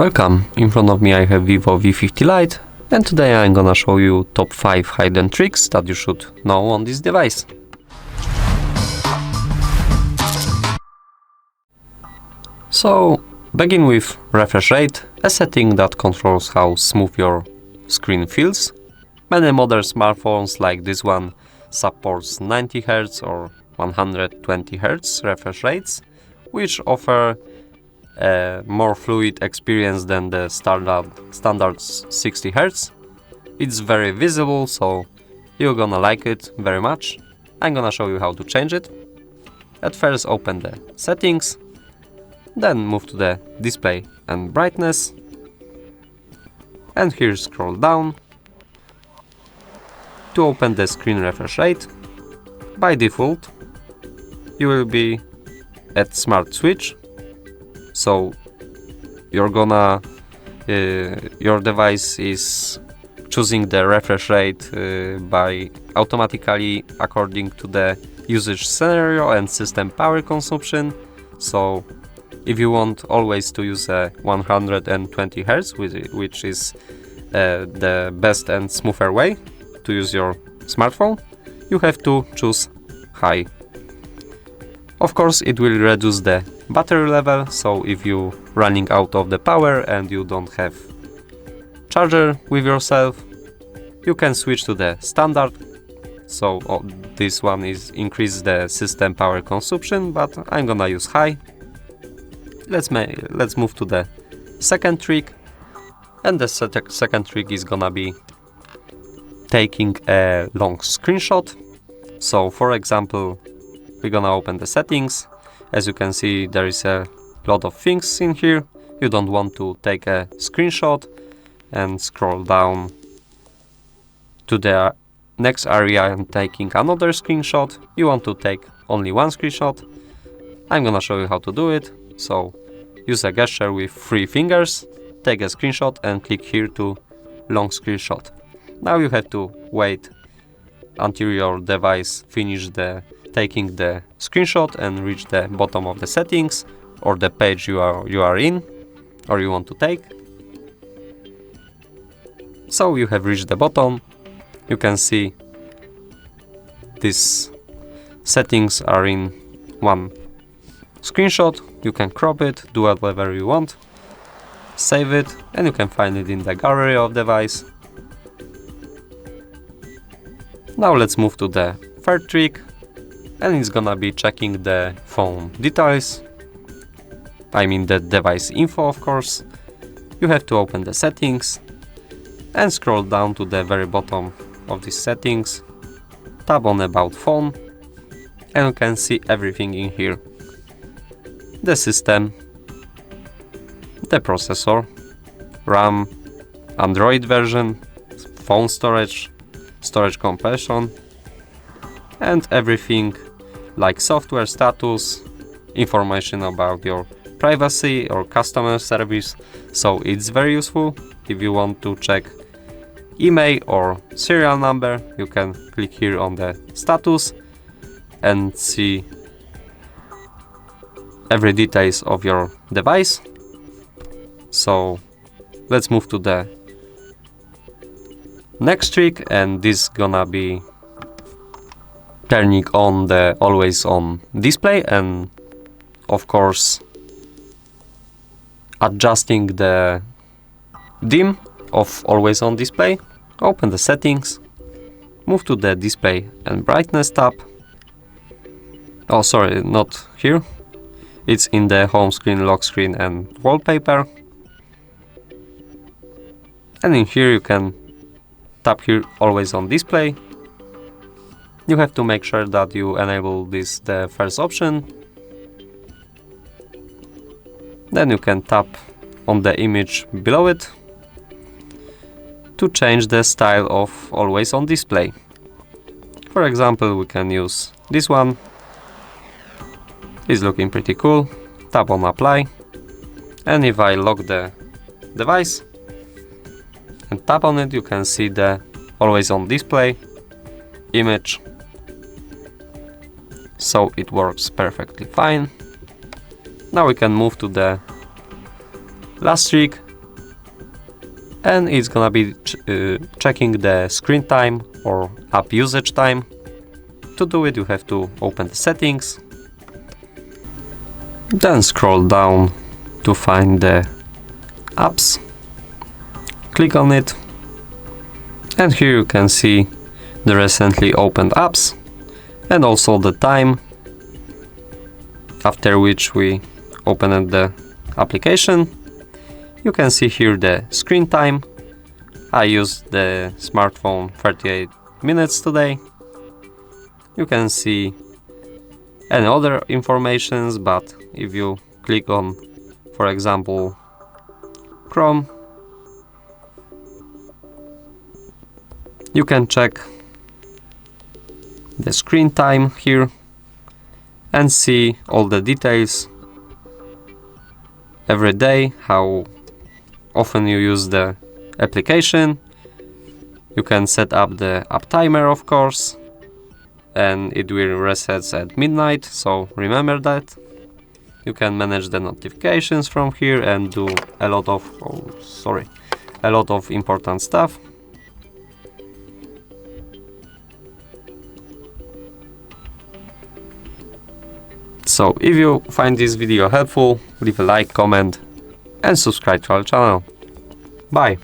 Welcome, in front of me I have VIVO V50 Lite, and today I'm gonna show you top 5 hidden tricks that you should know on this device. So, begin with refresh rate, a setting that controls how smooth your screen feels. Many modern smartphones like this one supports 90 Hz or 120 Hz refresh rates, which offer a more fluid experience than the standard 60 Hz. It's very visible, so you're gonna like it very much. I'm gonna show you how to change it. At first open the settings, then move to the display and brightness, and here scroll down to open the screen refresh rate. By default you will be at smart switch, so your device is choosing the refresh rate by automatically according to the usage scenario and system power consumption. So if you want always to use a 120 Hz, which is the best and smoother way to use your smartphone, you have to choose high. Of course, it will reduce the battery level, so if you're running out of the power and you don't have charger with yourself, you can switch to the standard. So this one is increase the system power consumption, but I'm gonna use high. Let's move to the second trick, and the second trick is gonna be taking a long screenshot. So for example, we're gonna open the settings. As you can see, there is a lot of things in here. You don't want to take a screenshot and scroll down to the next area and taking another screenshot. You want to take only one screenshot. I'm gonna show you how to do it. So use a gesture with 3 fingers, take a screenshot and click here to long screenshot. Now you have to wait until your device finishes taking the screenshot and reach the bottom of the settings or the page you are in or you want to take. So you have reached the bottom. You can see these settings are in one screenshot. You can crop it, do whatever you want, save it, and you can find it in the gallery of device. Now let's move to the third trick, and it's gonna be checking the phone details. I mean the device info, of course. You have to open the settings and scroll down to the very bottom of these settings, tap on about phone, and you can see everything in here. The system, the processor, RAM, Android version, phone storage, storage compression, and everything like software status, information about your privacy or customer service. So it's very useful. If you want to check email or serial number, you can click here on the status and see every details of your device. So let's move to the next trick, and this gonna be turning on the always on display and of course adjusting the dim of always on display. Open the settings, move to the display and brightness tab. Oh, sorry, not here. It's in the home screen, lock screen and wallpaper. And in here you can tap here always on display. You have to make sure that you enable the first option. Then you can tap on the image below it to change the style of always on display. For example, we can use this one. It's looking pretty cool. Tap on apply, and if I lock the device and tap on it, you can see the always on display image. So it works perfectly fine. Now we can move to the last trick, and it's gonna be checking the screen time or app usage time. To do it, you have to open the settings, then scroll down to find the apps, click on it, and here you can see the recently opened apps and also the time after which we opened the application. You can see here the screen time. I used the smartphone 38 minutes today. You can see any other informations, but if you click on, for example, Chrome, you can check the screen time here and see all the details every day, how often you use the application. You can set up the app timer, of course, and it will reset at midnight, so remember that. You can manage the notifications from here and do a lot of important stuff. So if you find this video helpful, leave a like, comment and subscribe to our channel. Bye!